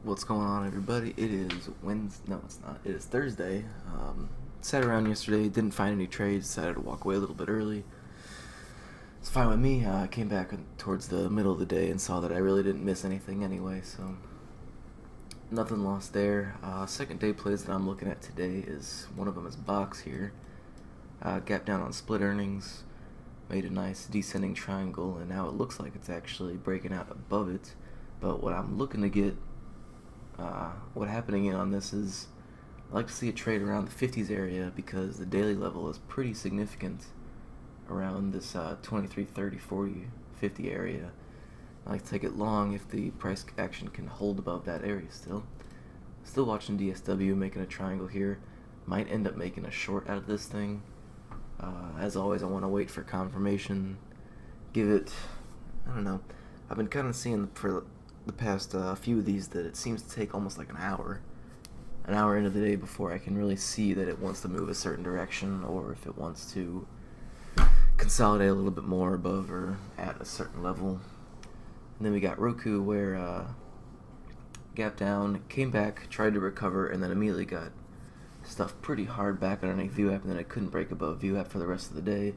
What's going on, everybody? It is Wednesday. No, it's not. It is Thursday. Sat around yesterday, didn't find any trades, decided to walk away a little bit early. It's fine with me. I came back towards the middle of the day and saw that I really didn't miss anything anyway, so nothing lost there. Second day plays that I'm looking at today is one of them is box here. Gap down on split earnings, made a nice descending triangle, and now it looks like it's actually breaking out above it. But what I'm looking to get, what happening in on this is, I like to see a trade around the 50s area because the daily level is pretty significant around this 23, 30, 40, 50 area. I like to take it long if the price action can hold above that area still. Still watching DSW making a triangle here. Might end up making a short out of this thing. As always, I want to wait for confirmation. Give it, I don't know. I've been kind of seeing for the past few of these that it seems to take almost like an hour into the day before I can really see that it wants to move a certain direction, or if it wants to consolidate a little bit more above or at a certain level. And then we got Roku, where gap down, came back, tried to recover, and then immediately got stuffed pretty hard back underneath VWAP, and then it couldn't break above VWAP for the rest of the day.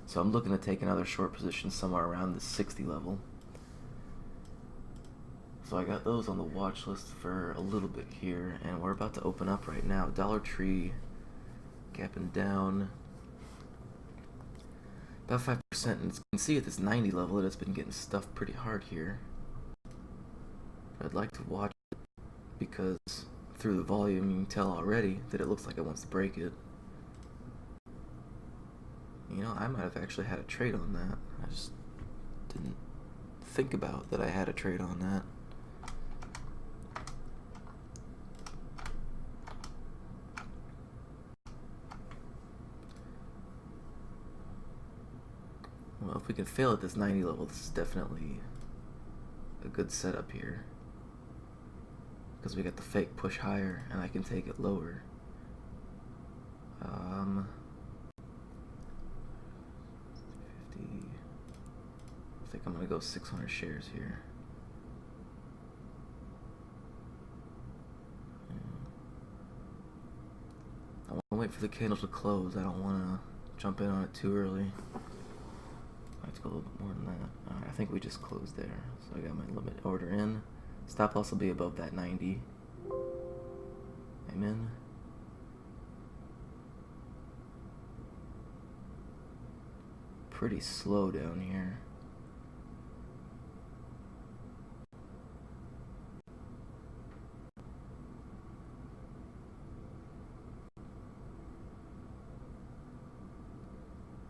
So I'm looking to take another short position somewhere around the 60 level. So I got those on the watch list for a little bit here, and we're about to open up right now. Dollar Tree gapping down about 5%, and you can see at this 90 level that it's been getting stuffed pretty hard here. I'd like to watch it because through the volume you can tell already that it looks like it wants to break it. You know, I might have actually had a trade on that. I just didn't think about that I had a trade on that. Well, if we can fail at this 90 level, this is definitely a good setup here. Because we got the fake push higher, and I can take it lower. I think I'm going to go 600 shares here. I want to wait for the candle to close. I don't want to jump in on it too early. Let's go a little bit more than that. Alright, I think we just closed there. So I got my limit order in. Stop loss will be above that 90. Amen. Pretty slow down here.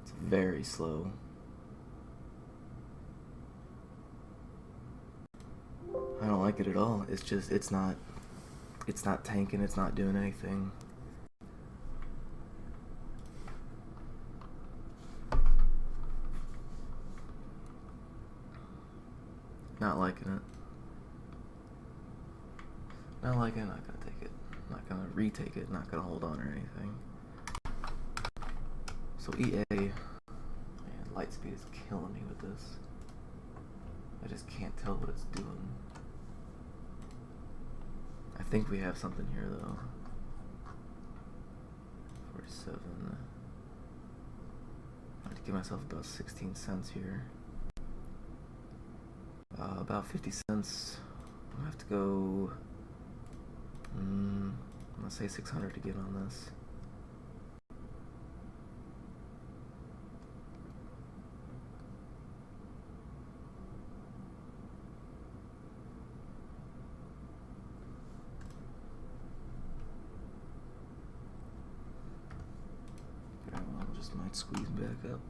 It's very slow. I don't like it at all. It's just, it's not tanking, it's not doing anything. Not liking it. Not liking it, not gonna take it. Not gonna retake it, not gonna hold on or anything. So EA, man, Lightspeed is killing me with this. I just can't tell what it's doing. I think we have something here though. 47. I have to give myself about 16 cents here. About 50 cents. I'm gonna have to go. I'm gonna say 600 to get on this. Just might squeeze back up.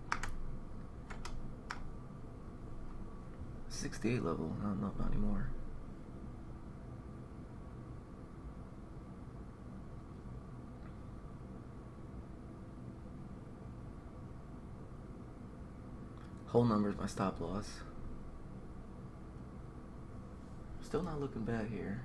68 level. No, not anymore. Whole number is my stop loss. Still not looking bad here.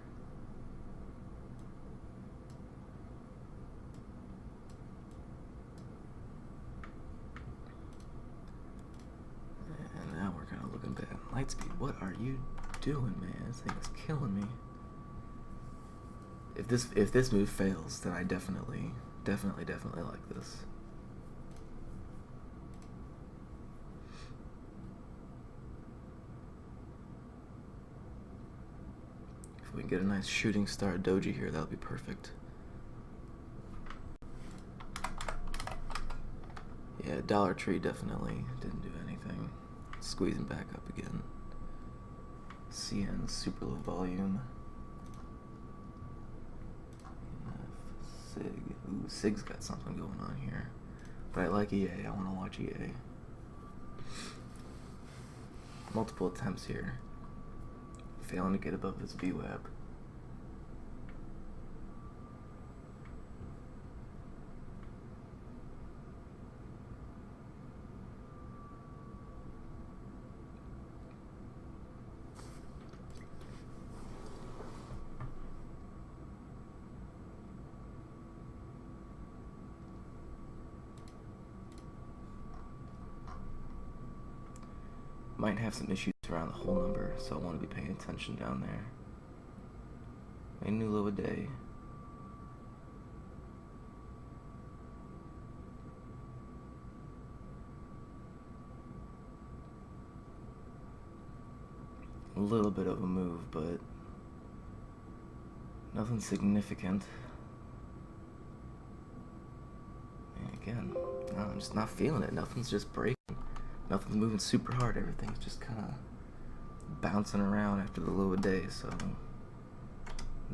Lightspeed, what are you doing, man? This thing is killing me. If this move fails, then I definitely like this. If we can get a nice shooting star doji here, that'll be perfect. Yeah, Dollar Tree definitely didn't do anything. Squeezing back up again. CN super low volume. Sig. Ooh, Sig's got something going on here. But I like EA. I want to watch EA. Multiple attempts here. Failing to get above his VWAP. Might have some issues around the whole number, so I want to be paying attention down there. A new low a day. A little bit of a move, but nothing significant. And again, I'm just not feeling it. Nothing's just breaking. Nothing's moving super hard. Everything's just kind of bouncing around after the low a day, so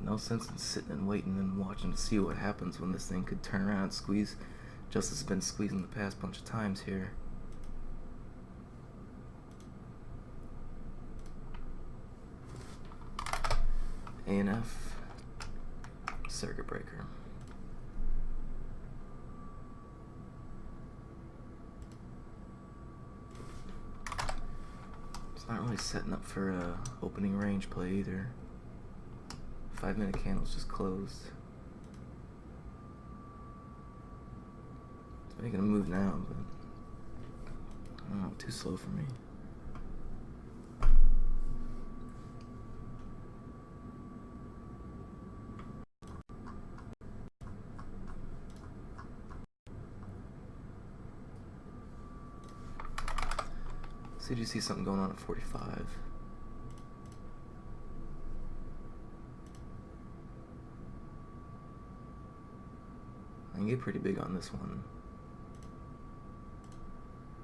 no sense in sitting and waiting and watching to see what happens when this thing could turn around and squeeze just as it's been squeezing the past bunch of times here. ANF circuit breaker. Not really setting up for a opening range play either. 5-minute candle's just closed. It's making a move now, but I don't know, too slow for me. Did you see something going on at 45? I can get pretty big on this one.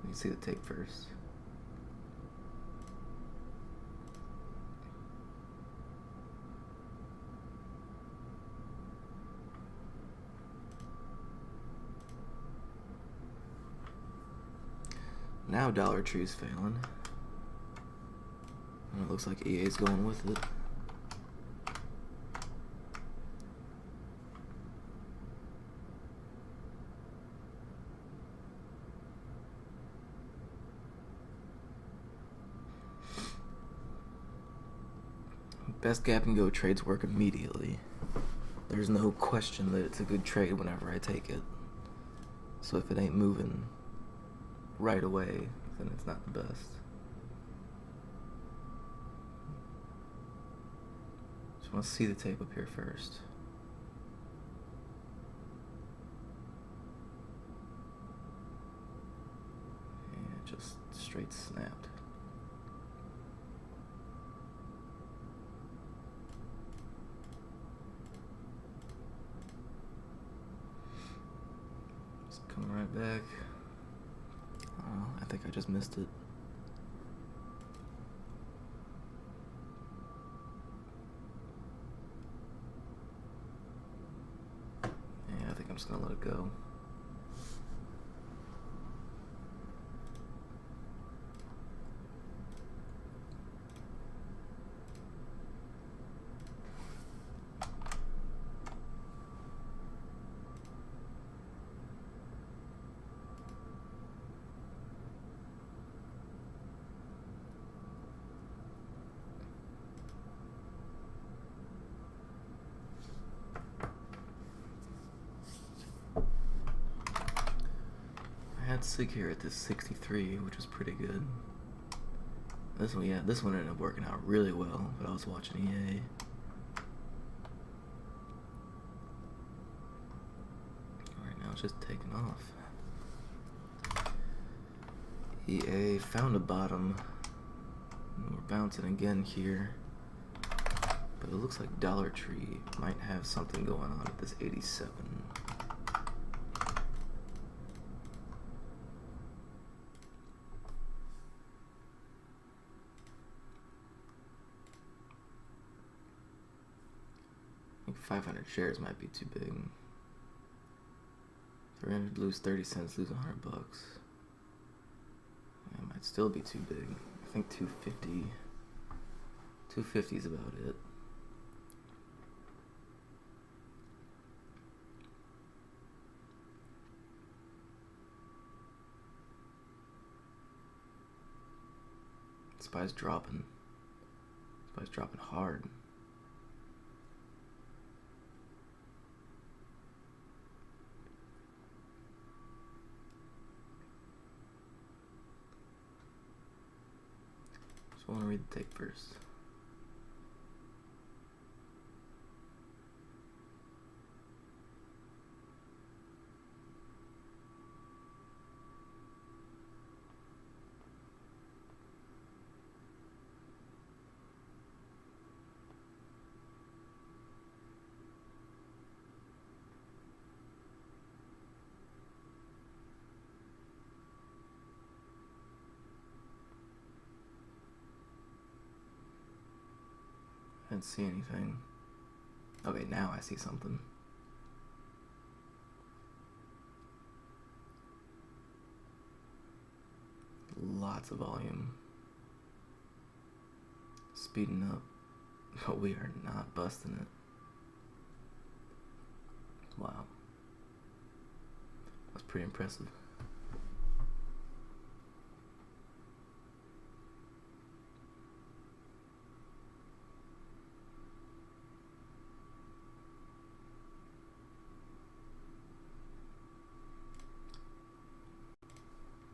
You can see the tape first. Now Dollar Tree's failing. And it looks like EA's going with it. Best gap and go trades work immediately. There's no question that it's a good trade whenever I take it. So if it ain't moving right away, then it's not the best. Just want to see the tape up here first. And it just straight snapped. Just coming right back. I think I just missed it. Yeah, I think I'm just gonna let it go. Had Sig here at this 63, which was pretty good. This one, yeah, this one ended up working out really well, but I was watching EA. just taken off. EA found a bottom. We're bouncing again here. But it looks like Dollar Tree might have something going on with this 87. I think 500 shares might be too big. 300 lose 30 cents, lose 100 bucks. It might still be too big. I think 250. 250 is about it. Spy's dropping. Spy's dropping hard. So I want to read the tape first. I didn't see anything. Okay, now I see something. Lots of volume. Speeding up. But we are not busting it. Wow. That's pretty impressive.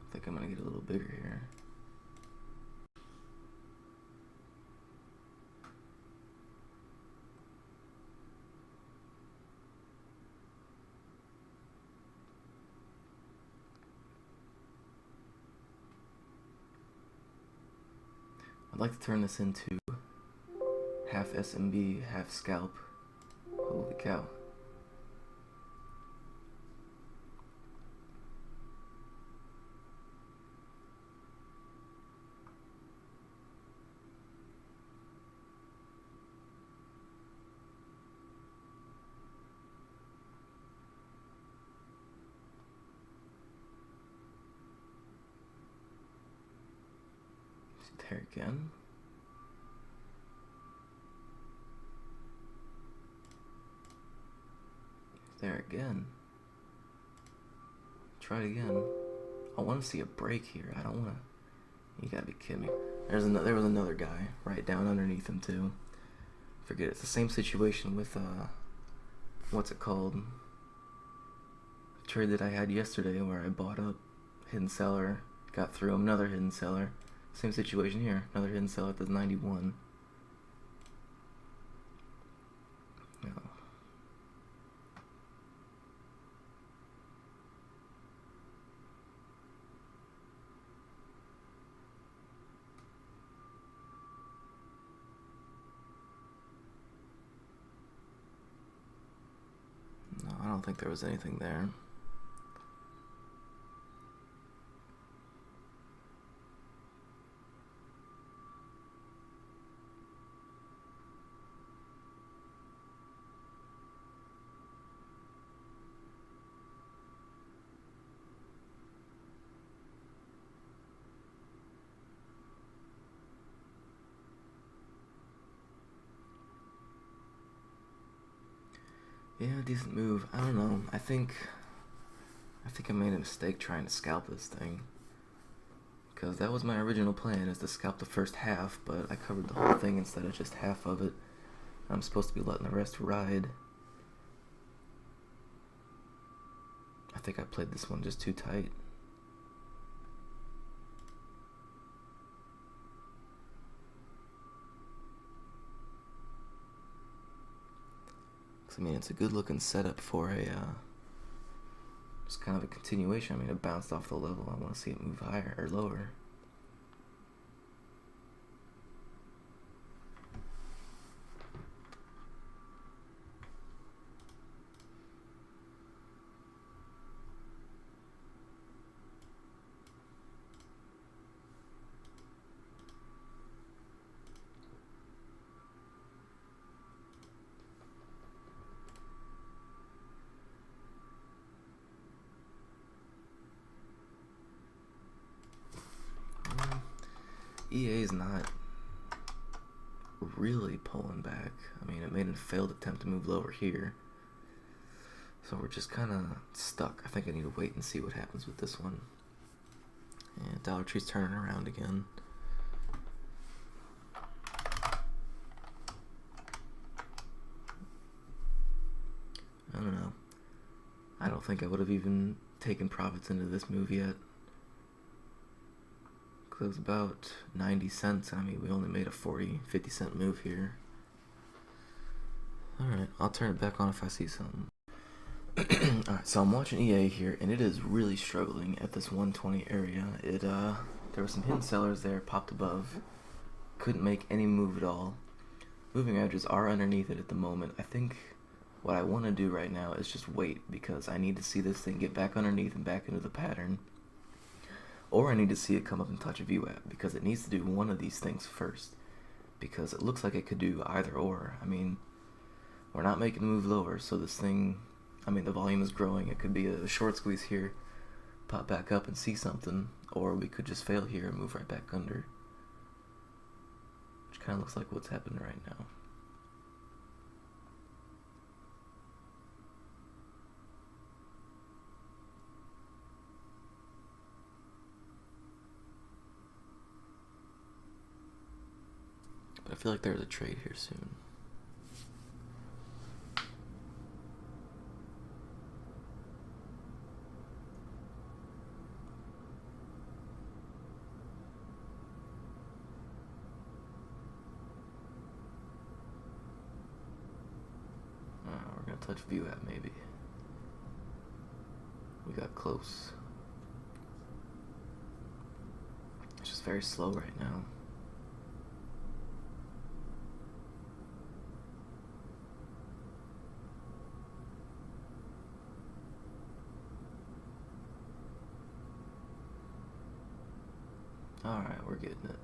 I think I'm gonna get a little bigger here. I'd like to turn this into half SMB, half scalp. Holy cow. There again. There again. Try it again. I want to see a break here. I don't want to. You gotta be kidding me. There was another guy right down underneath him too. Forget it. It's the same situation with what's it called? The trade that I had yesterday where I bought up hidden seller, got through him, another hidden seller. Same situation here. Another hidden seller at the 91. No. No, I don't think there was anything there. Yeah, decent move. I don't know. I think I made a mistake trying to scalp this thing. Because that was my original plan, is to scalp the first half, but I covered the whole thing instead of just half of it. I'm supposed to be letting the rest ride. I think I played this one just too tight. I mean, it's a good looking setup for a It's kind of a continuation. I mean, it bounced off the level. I want to see it move higher or lower. EA is not really pulling back. I mean, it made a failed attempt to move lower here. So we're just kind of stuck. I think I need to wait and see what happens with this one. And Dollar Tree's turning around again. I don't know. I don't think I would have even taken profits into this move yet. It was about 90 cents. I mean, we only made a 50 cent move here. Alright, I'll turn it back on if I see something. Alright, so I'm watching EA here, and it is really struggling at this 120 area. There were some hidden sellers there, popped above. Couldn't make any move at all. Moving averages are underneath it at the moment. I think what I want to do right now is just wait, because I need to see this thing get back underneath and back into the pattern. Or I need to see it come up and touch a VWAP, because it needs to do one of these things first. Because it looks like it could do either or. I mean, we're not making a move lower, so this thing, I mean, the volume is growing. It could be a short squeeze here, pop back up and see something, or we could just fail here and move right back under. Which kind of looks like what's happening right now. But I feel like there's a trade here soon. We're gonna touch VWAP maybe. We got close. It's just very slow right now. Alright, we're getting it.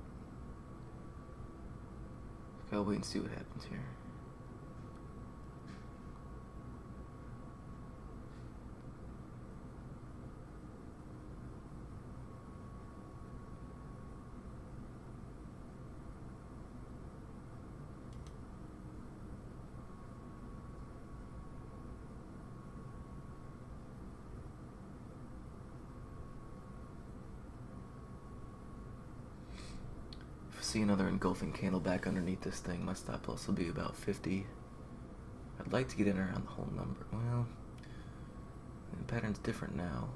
Gotta wait and see what happens here. See another engulfing candle back underneath this thing, my stop loss will be about 50. I'd like to get in around the whole number. Well, the pattern's different now.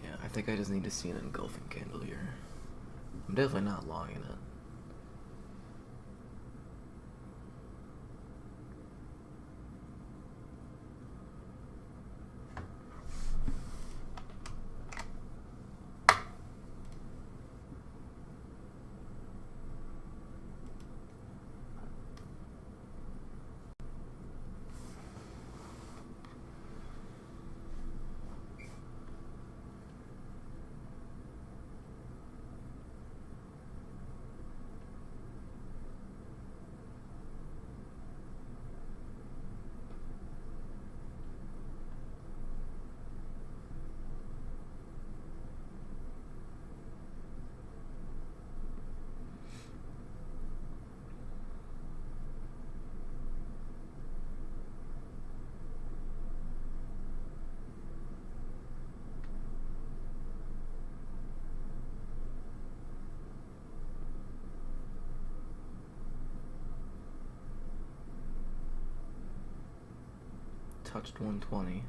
Yeah, I think I just need to see an engulfing candle here. I'm definitely not long in it. Touched 120.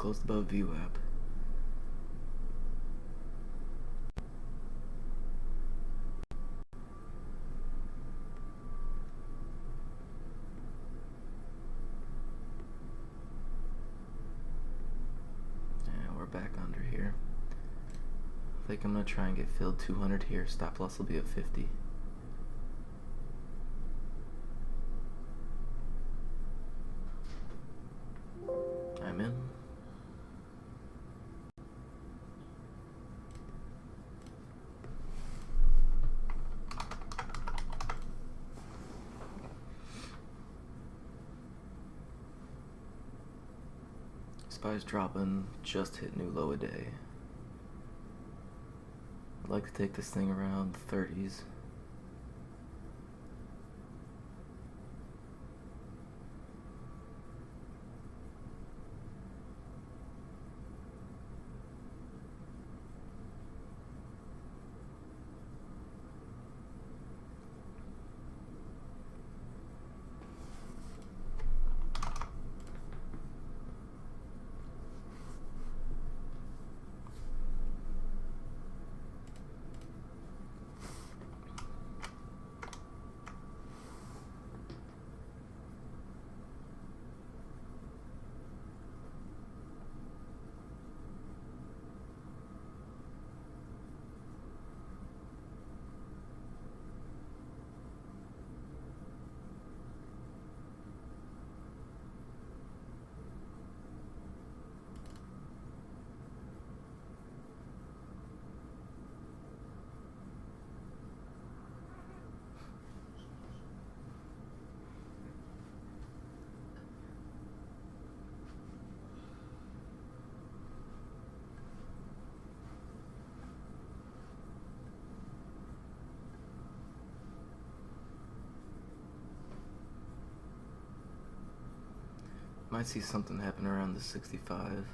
closed above VWAP. And we're back under here. I think I'm gonna try and get filled 200 here. Stop loss will be at 50. I'm in. SPY's dropping, just hit new low a day. I'd like to take this thing around the 30s. Might see something happen around the 65.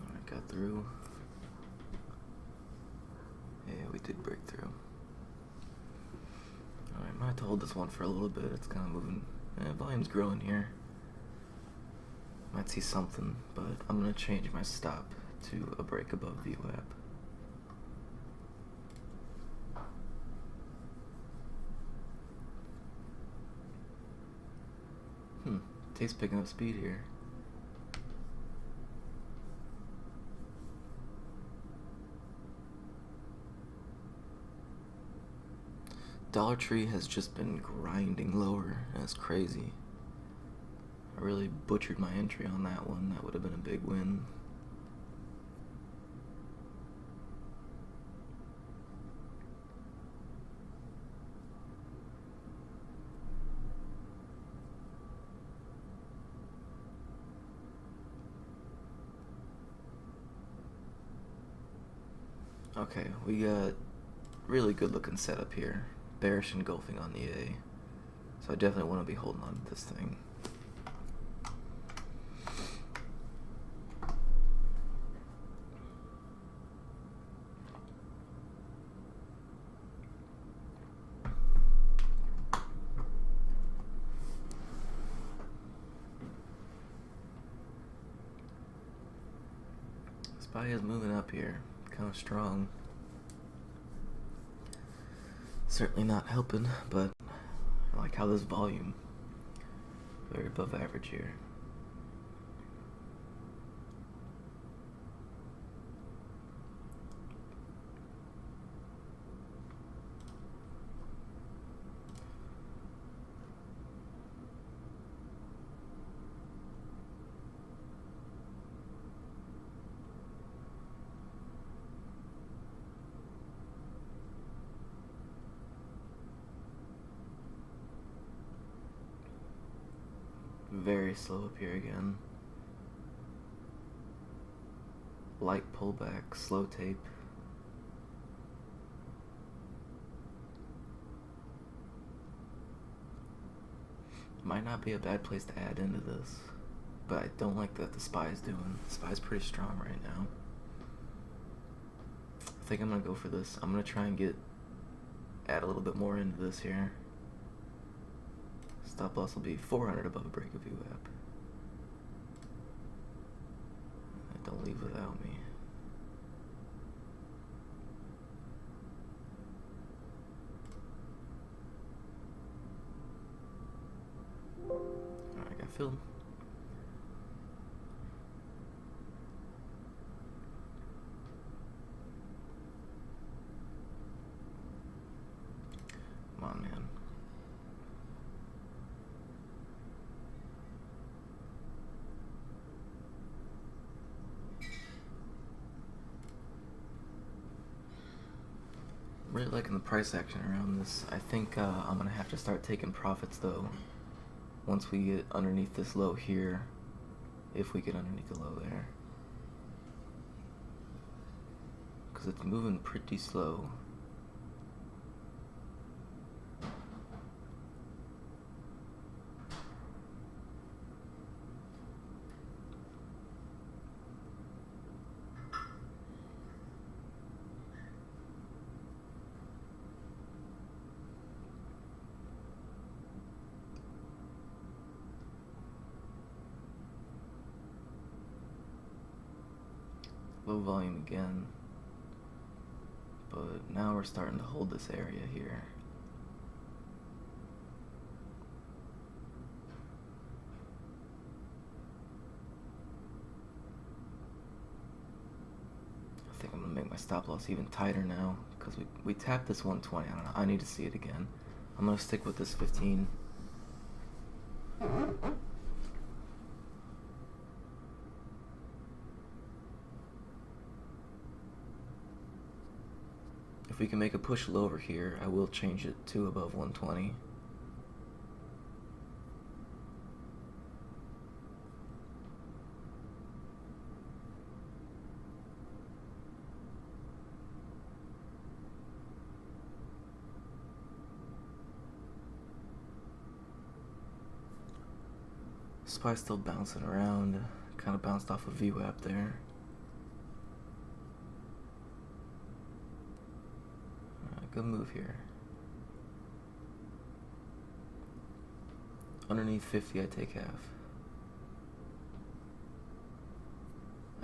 Alright, got through. Yeah, we did break through. Alright, I might have to hold this one for a little bit. It's kind of moving. Volume's growing here. Might see something, but I'm going to change my stop to a break above VWAP. Tate's picking up speed here. Dollar Tree has just been grinding lower. That's crazy. I really butchered my entry on that one. That would have been a big win. Okay, we got really good looking setup here. Bearish engulfing on the A. So I definitely want to be holding on to this thing. SPY is moving up here. Kind of strong. Certainly not helping, but I like how this volume very above average here. Very slow up here again. Light pullback, slow tape. might not be a bad place to add into this, but I don't like that the SPY's doing. The SPY's pretty strong right now. I think I'm gonna go for this. I'm gonna try and add a little bit more into this here. Stop loss will be 400 above a break of VWAP. Don't leave without me. Alright, got filled. Come on, man. Really liking the price action around this. I think I'm gonna have to start taking profits though once we get underneath this low here, if we get underneath the low there, because it's moving pretty slow. Low volume again, but now we're starting to hold this area here. I think I'm gonna make my stop loss even tighter now, because we tapped this 120. I don't know, I need to see it again. I'm gonna stick with this 15. If we can make a push lower here, I will change it to above 120. SPY's still bouncing around, kind of bounced off of VWAP there. Good move here. Underneath 50, I take half.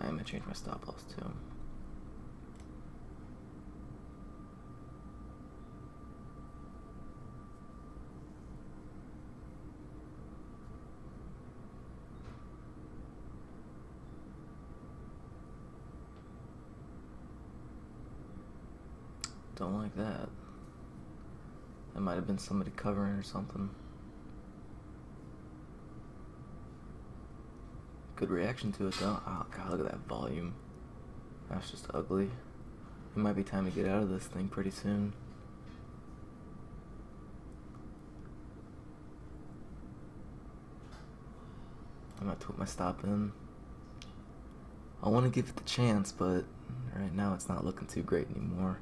I am gonna change my stop loss too. Don't like that. That might have been somebody covering or something. Good reaction to it though. Oh god, look at that volume. That's just ugly. It might be time to get out of this thing pretty soon. I'm about to put my stop in. I want to give it the chance, but right now it's not looking too great anymore.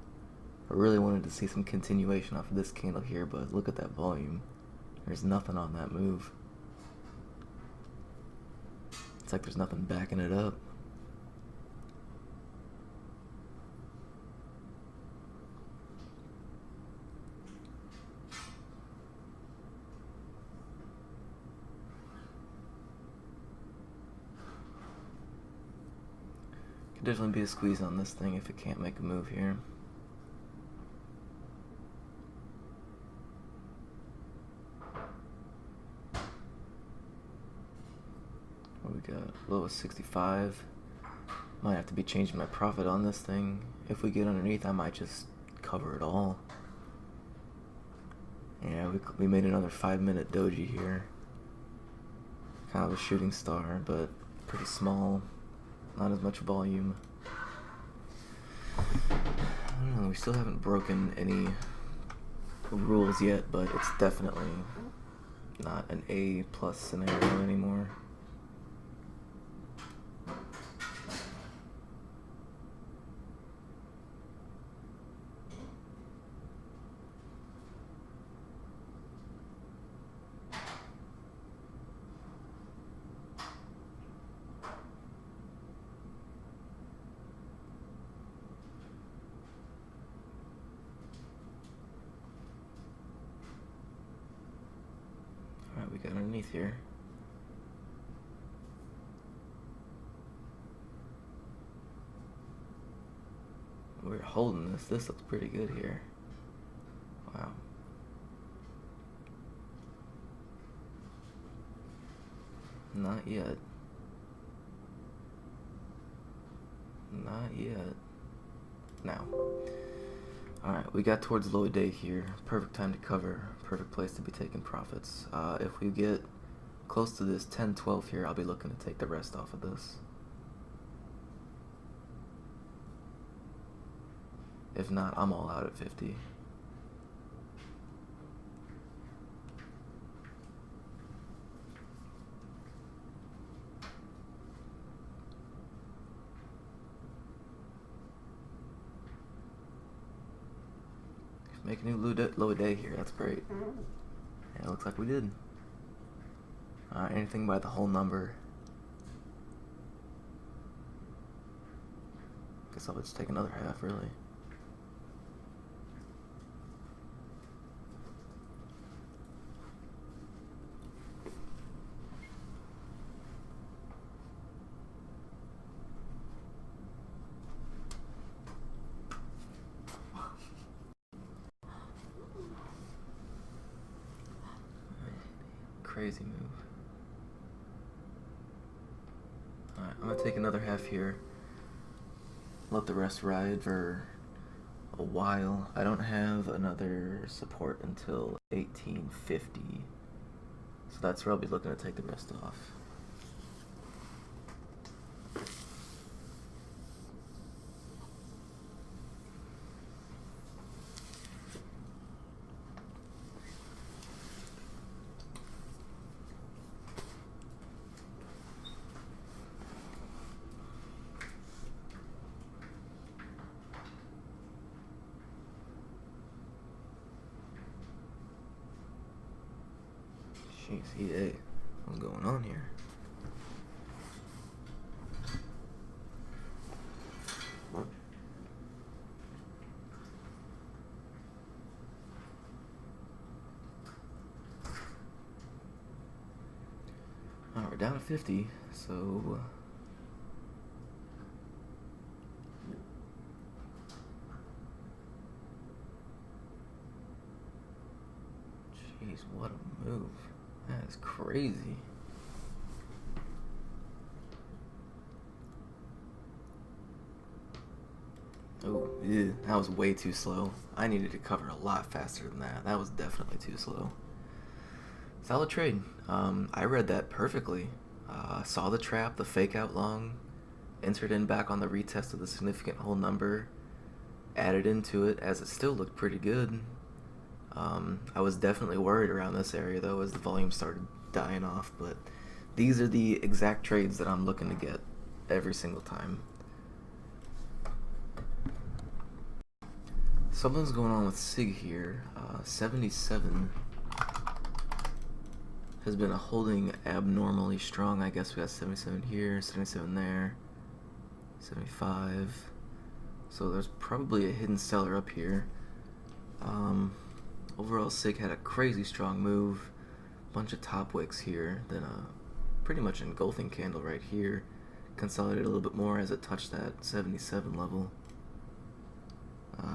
I really wanted to see some continuation off of this candle here, but look at that volume. There's nothing on that move. It's like there's nothing backing it up. Could definitely be a squeeze on this thing if it can't make a move here. What we got? Low of 65. Might have to be changing my profit on this thing. If we get underneath, I might just cover it all. Yeah, we made another 5-minute doji here. Kind of a shooting star, but pretty small. Not as much volume. I don't know, we still haven't broken any rules yet, but it's definitely not an A+ scenario anymore. underneath here. We're holding this. This looks pretty good here. Wow. Not yet. Not yet. Now. Alright, we got towards low day here. Perfect time to cover. Perfect place to be taking profits. If we get close to this 10-12 here, I'll be looking to take the rest off of this. If not, I'm all out at 50. Make a new low day here. That's great. Yeah, it looks like we did. Anything by the whole number. Guess I'll just take another half, really. Crazy move. Alright, I'm gonna take another half here. Let the rest ride for a while. I don't have another support until 1850. So that's where I'll be looking to take the rest off. Jeez, EA, what's going on here? Alright, we're down to 50, so jeez, what a move. That is crazy. Oh, yeah, that was way too slow. I needed to cover a lot faster than that. That was definitely too slow. Solid trade. I read that perfectly. Saw the trap, the fake out long, entered in back on the retest of the significant whole number, added into it as it still looked pretty good. I was definitely worried around this area though as the volume started dying off, but these are the exact trades that I'm looking to get every single time. Something's going on with SIG here. 77 has been holding abnormally strong. I guess we got 77 here, 77 there, 75. So there's probably a hidden seller up here. Overall, SIG had a crazy strong move. Bunch of top wicks here, then a pretty much engulfing candle right here. Consolidated a little bit more as it touched that 77 level.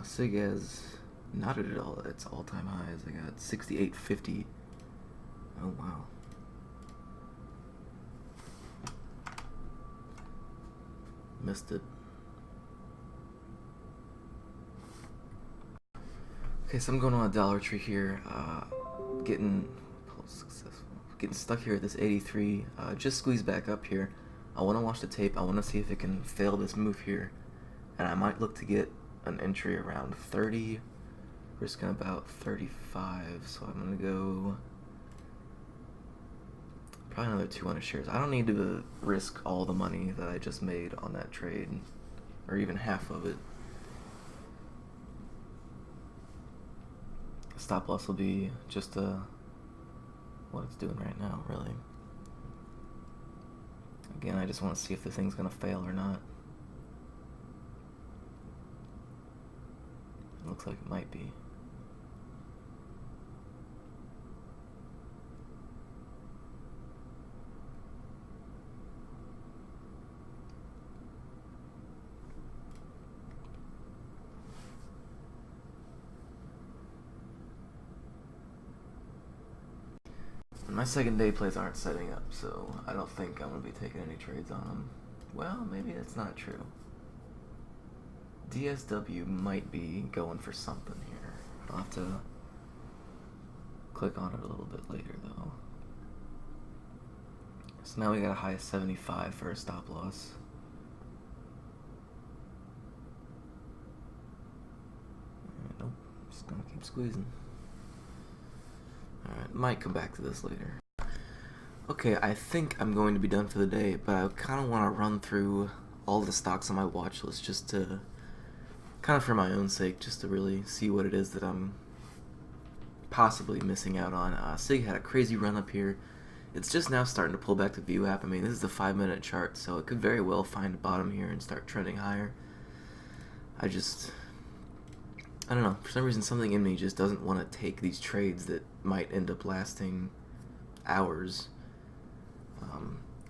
SIG has not at all its all-time highs. I got 68.50. Oh wow. Missed it. Okay, so I'm going on a Dollar Tree here. Getting stuck here at this 83. Just squeeze back up here. I want to watch the tape. I want to see if it can fail this move here, and I might look to get an entry around 30, risking about 35. So I'm gonna go probably another 200 shares. I don't need to risk all the money that I just made on that trade, or even half of it. Stop loss will be just what it's doing right now, really. Again, I just want to see if the thing's gonna fail or not. It looks like it might be. My second day plays aren't setting up, so I don't think I'm going to be taking any trades on them. Well, maybe that's not true. DSW might be going for something here. I'll have to click on it a little bit later, though. So now we got a high of 75 for a stop loss. Nope, just gonna keep squeezing. Alright, might come back to this later. Okay, I think I'm going to be done for the day, but I kind of want to run through all the stocks on my watch list just to, kind of for my own sake, just to really see what it is that I'm possibly missing out on. SIG had a crazy run up here. It's just now starting to pull back the view app. I mean, this is a 5-minute chart, so it could very well find a bottom here and start trending higher. I don't know, for some reason something in me just doesn't want to take these trades that might end up lasting hours.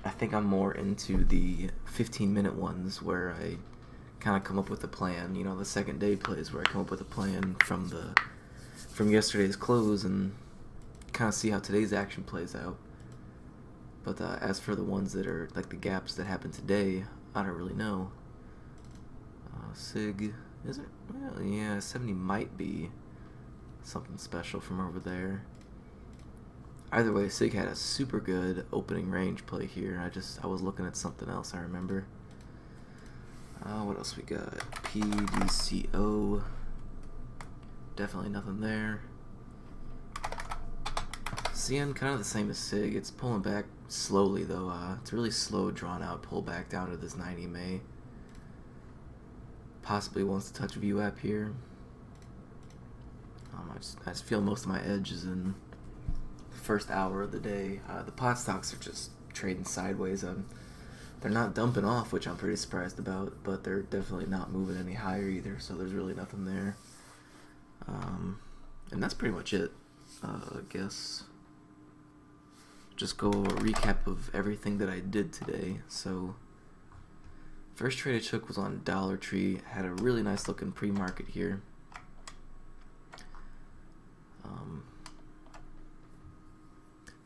I think I'm more into the 15-minute ones where I kind of come up with a plan, you know, the second day plays where I come up with a plan from yesterday's close and kind of see how today's action plays out. But as for the ones that are like the gaps that happened today, I don't really know. SIG, is it? Well, yeah, 70 might be something special from over there. Either way, SIG had a super good opening range play here. I was looking at something else, I remember. What else we got? PDCO. Definitely nothing there. CN kind of the same as SIG. It's pulling back slowly though. It's a really slow, drawn out pullback down to this 90 MA. Possibly wants to touch view app here. I just feel most of my edge is in the first hour of the day. The pot stocks are just trading sideways. They're not dumping off, which I'm pretty surprised about, but they're definitely not moving any higher either, so there's really nothing there. And that's pretty much it, I guess. Just go a recap of everything that I did today. So first trade I took was on Dollar Tree. Had a really nice looking pre-market here.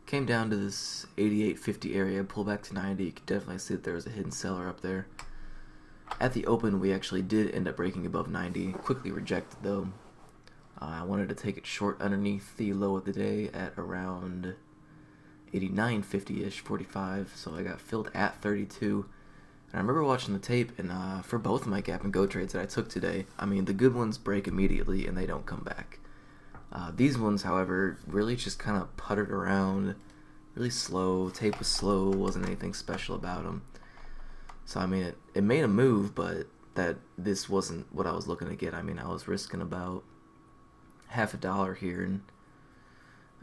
Came down to this 88.50 area, pull back to 90. You could definitely see that there was a hidden seller up there. At the open, we actually did end up breaking above 90. Quickly rejected though. I wanted to take it short underneath the low of the day at around 89.50-ish, 45. So I got filled at 32. And I remember watching the tape, and for both of my gap and go trades that I took today, I mean, the good ones break immediately and they don't come back. These ones, however, really just kind of puttered around, really slow. Tape was slow, wasn't anything special about them. So I mean, it made a move, but this wasn't what I was looking to get. I mean, I was risking about $0.50 here, and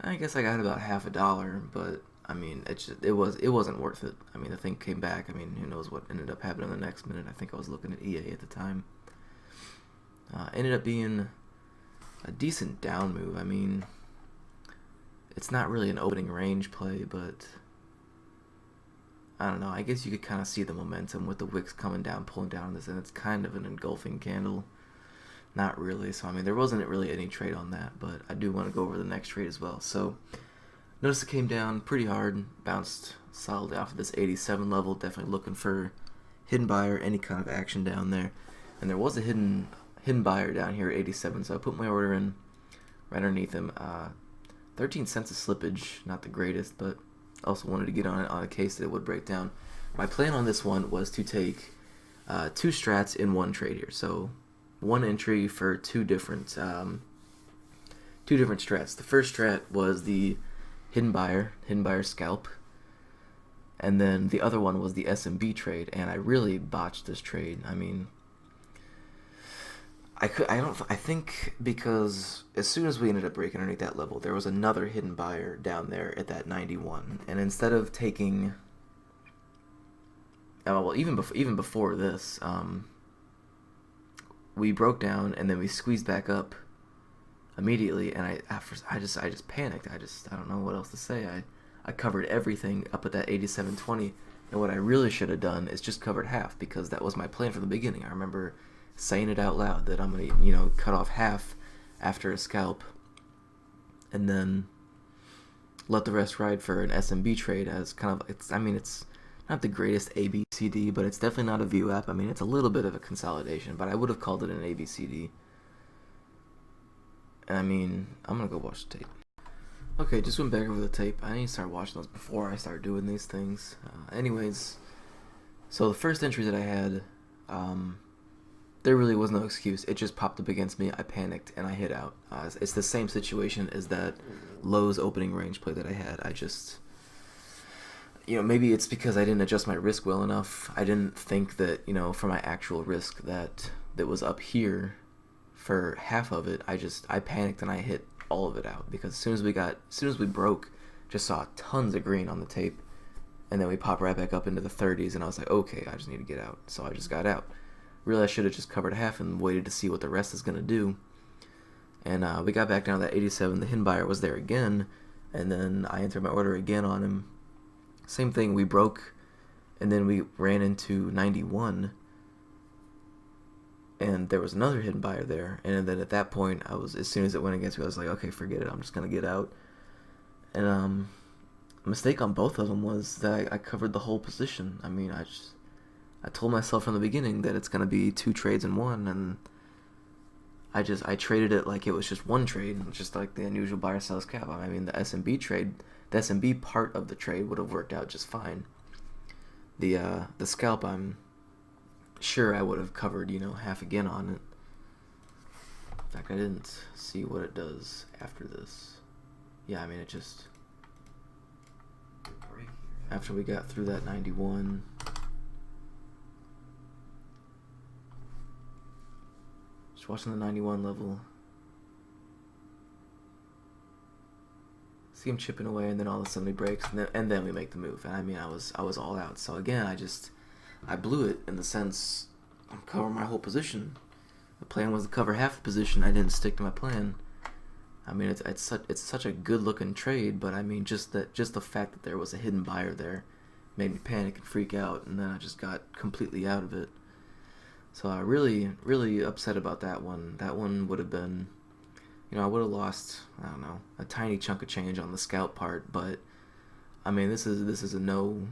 I guess I got about $0.50, but I mean, it wasn't worth it. I mean, the thing came back. I mean, who knows what ended up happening the next minute. I think I was looking at EA at the time. Ended up being a decent down move. I mean, it's not really an opening range play, but I don't know. I guess you could kind of see the momentum with the wicks coming down, pulling down this, and it's kind of an engulfing candle. Not really. So I mean, there wasn't really any trade on that, but I do want to go over the next trade as well. So notice it came down pretty hard, bounced solidly off of this 87 level. Definitely looking for hidden buyer, any kind of action down there, and there was a hidden buyer down here at 87, so I put my order in right underneath him. 13 cents of slippage, not the greatest, but also wanted to get on it on a case that it would break down. My plan on this one was to take 2 strats in one trade here, so one entry for two different strats. The first strat was the hidden buyer scalp, and then the other one was the SMB trade, and I really botched this trade. I mean, I think because as soon as we ended up breaking underneath that level, there was another hidden buyer down there at that 91, and instead of taking, well, even before this, we broke down and then we squeezed back up immediately, and I just panicked. I don't know what else to say. I covered everything up at that 87.20, and what I really should have done is just covered half, because that was my plan from the beginning. I remember saying it out loud that I'm gonna, cut off half after a scalp, and then, let the rest ride for an SMB trade as kind of, it's not the greatest ABCD, but it's definitely not a VWAP. I mean, it's a little bit of a consolidation, but I would have called it an ABCD. I mean, I'm going to go watch the tape. Okay, just went back over the tape. I need to start watching those before I start doing these things. Anyways, so the first entry that I had, there really was no excuse. It just popped up against me. I panicked and I hit out. It's the same situation as that Lowe's opening range play that I had. I just, maybe it's because I didn't adjust my risk well enough. I didn't think that, for my actual risk that was up here for half of it, I panicked and I hit all of it out, because as soon as we broke, just saw tons of green on the tape, and then we popped right back up into the 30s, and I was like, okay, I just need to get out. So I just got out. Really, I should have just covered half and waited to see what the rest is going to do. And we got back down to that 87. The hidden buyer was there again, and then I entered my order again on him. Same thing, we broke, and then we ran into 91, and there was another hidden buyer there. And then at that point, as soon as it went against me, I was like, okay, forget it, I'm just going to get out. And a mistake on both of them was that I covered the whole position. I mean, I told myself from the beginning that it's going to be 2 trades in one, and I traded it like it was just one trade, just like the unusual buyer sells cap. I mean, the SMB trade, the SMB part of the trade would have worked out just fine. The scalp, I'm sure I would have covered, half again on it. In fact, I didn't see what it does after this. Yeah, I mean, it just, after we got through that 91, just watching the 91 level, see him chipping away, and then all of a sudden he breaks, and then we make the move. And I mean, I was all out. So again, I blew it in the sense I'm covering my whole position. The plan was to cover half the position. I didn't stick to my plan. I mean, it's such a good looking trade, but I mean, just the fact that there was a hidden buyer there made me panic and freak out, and then I just got completely out of it. So I really upset about that one. That one would have been, I would have lost, I don't know, a tiny chunk of change on the scalp part, but I mean, this is no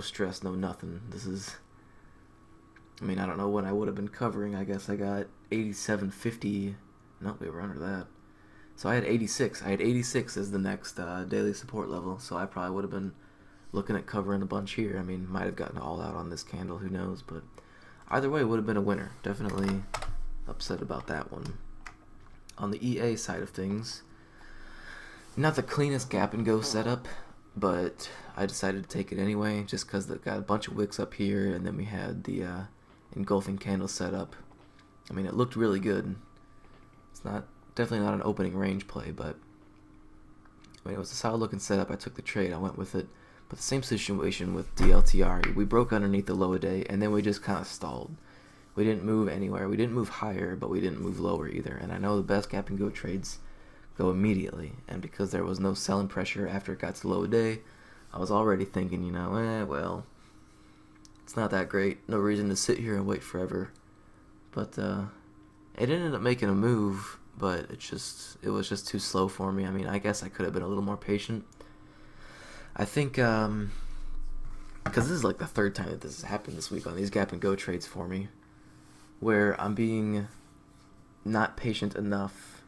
stress, no nothing. I mean, I don't know what I would have been covering. I guess I got 87.50. No, we were under that. So I had 86. I had 86 as the next daily support level. So I probably would have been looking at covering a bunch here. I mean, might have gotten all out on this candle. Who knows? But either way, it would have been a winner. Definitely upset about that one. On the EA side of things, not the cleanest gap and go setup, but I decided to take it anyway, just because it got a bunch of wicks up here, and then we had the engulfing candle setup. I mean, it looked really good. It's definitely not an opening range play, but I mean, it was a solid looking setup. I took the trade, I went with it. But the same situation with DLTR. We broke underneath the low a day, and then we just kind of stalled. We didn't move anywhere. We didn't move higher, but we didn't move lower either. And I know the best gap and go trades go immediately, and because there was no selling pressure after it got to low a day, I was already thinking, well, it's not that great. No reason to sit here and wait forever. But it ended up making a move, but it was just too slow for me. I mean, I guess I could have been a little more patient. I think, because this is like the third time that this has happened this week on these gap and go trades for me, where I'm being not patient enough,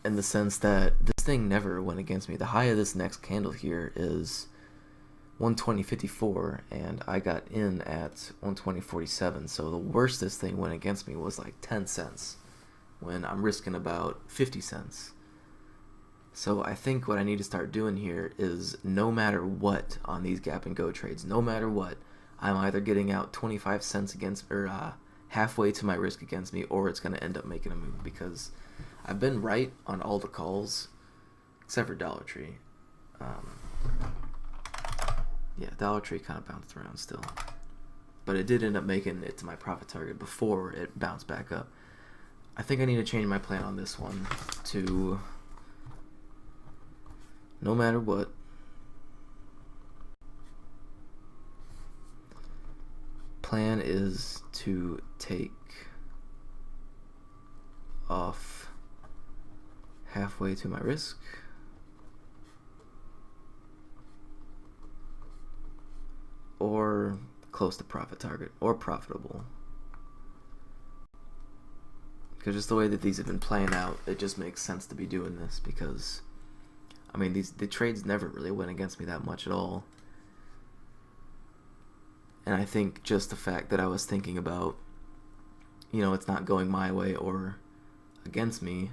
in the sense that this thing never went against me. The high of this next candle here is 120.54, and I got in at 120.47. So the worst this thing went against me was like 10 cents, when I'm risking about 50 cents. So I think what I need to start doing here is, no matter what on these gap and go trades, no matter what, I'm either getting out 25 cents against, or halfway to my risk against me, or it's going to end up making a move, because I've been right on all the calls except for Dollar Tree. Yeah, Dollar Tree kind of bounced around still, but it did end up making it to my profit target before it bounced back up. I think I need to change my plan on this one to, no matter what, plan is to take off halfway to my risk, or close to profit target or profitable. Because just the way that these have been playing out, it just makes sense to be doing this, because I mean, the trades never really went against me that much at all. And I think just the fact that I was thinking about, you know, it's not going my way or against me,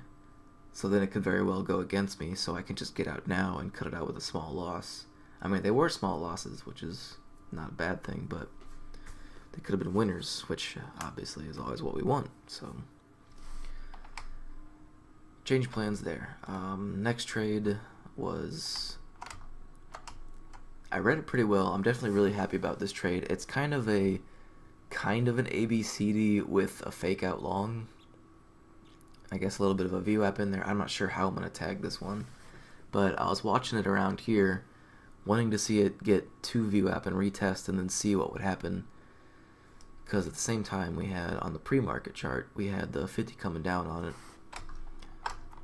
so then it could very well go against me, so I can just get out now and cut it out with a small loss. I mean, they were small losses, which is not a bad thing, but they could have been winners, which obviously is always what we want. So change plans there. Next trade was, I read it pretty well. I'm definitely really happy about this trade. It's kind of an ABCD with a fake out long. I guess a little bit of a VWAP in there. I'm not sure how I'm going to tag this one, but I was watching it around here, wanting to see it get 2 VWAP and retest and then see what would happen. Because at the same time, we had on the pre-market chart, we had the 50 coming down on it.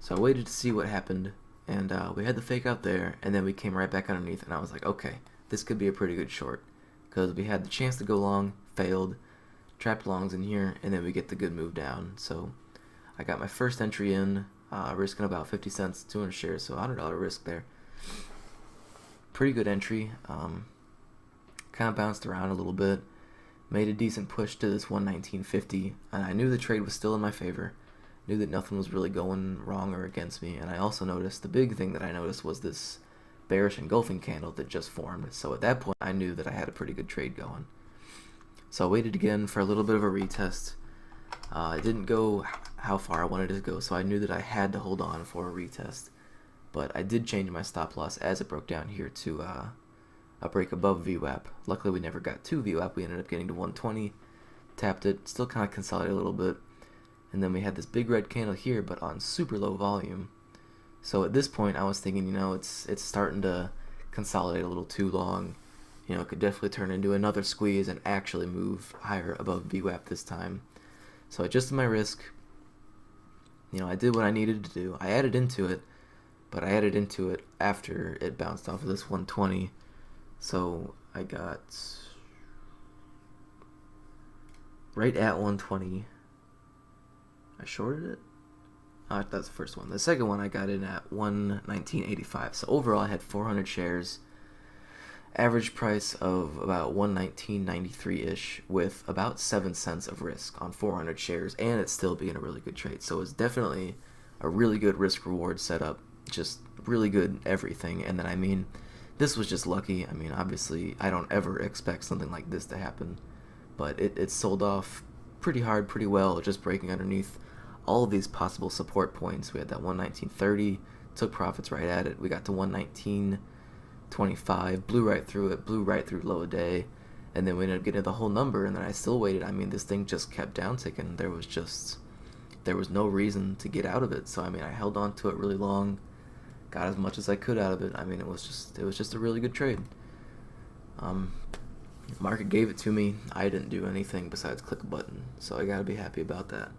So I waited to see what happened, and we had the fake out there, and then we came right back underneath, and I was like, okay, this could be a pretty good short, because we had the chance to go long, failed, trapped longs in here, and then we get the good move down. So I got my first entry in, risking about 50 cents, 200 shares, so $100 risk there. Pretty good entry. Kind of bounced around a little bit, made a decent push to this 119.50, and I knew the trade was still in my favor. Knew that nothing was really going wrong or against me, and I also noticed, the big thing that I noticed was this bearish engulfing candle that just formed. So at that point, I knew that I had a pretty good trade going. So I waited again for a little bit of a retest. It didn't go how far I wanted it to go, so I knew that I had to hold on for a retest. But I did change my stop loss as it broke down here to a break above VWAP. Luckily, we never got to VWAP. We ended up getting to 120, tapped it, still kind of consolidated a little bit. And then we had this big red candle here, but on super low volume. So at this point, I was thinking, you know, it's starting to consolidate a little too long. You know, it could definitely turn into another squeeze and actually move higher above VWAP this time. So I adjusted my risk. You know, I did what I needed to do. I added into it, but I added into it after it bounced off of this 120. So I got right at 120. I shorted it. That's the first one. The second one I got in at 119.85. So overall I had 400 shares. Average price of about 119.93-ish with about 7 cents of risk on 400 shares, and it's still being a really good trade. So it's definitely a really good risk reward setup. Just really good everything. And then, I mean, this was just lucky. I mean, obviously I don't ever expect something like this to happen, but it sold off pretty hard, pretty well, just breaking underneath all of these possible support points. We had that 119.30, took profits right at it. We got to 119.25, blew right through it, blew right through low a day, and then we ended up getting the whole number, and then I still waited. I mean, this thing just kept down ticking. There was no reason to get out of it. So I mean, I held on to it really long, got as much as I could out of it. I mean, it was just a really good trade. Market gave it to me. I didn't do anything besides click a button, so I gotta be happy about that.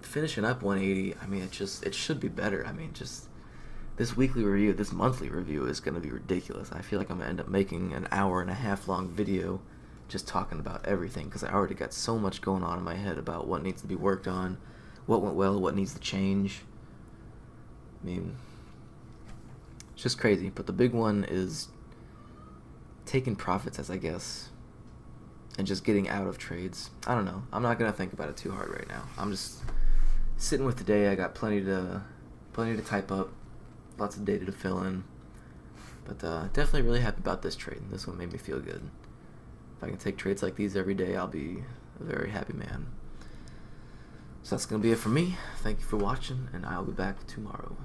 Finishing up 180, I mean, it should be better. I mean, just this weekly review, this monthly review is gonna be ridiculous. I feel like I'm gonna end up making an 1.5 hour long video just talking about everything, because I already got so much going on in my head about what needs to be worked on, what went well, what needs to change. I mean, it's just crazy. But the big one is taking profits, as I guess, and just getting out of trades. I don't know. I'm not gonna think about it too hard right now. I'm just sitting with the day. I got plenty to type up, lots of data to fill in. But definitely really happy about this trade. This one made me feel good. If I can take trades like these every day, I'll be a very happy man. So that's gonna be it for me. Thank you for watching, and I'll be back tomorrow.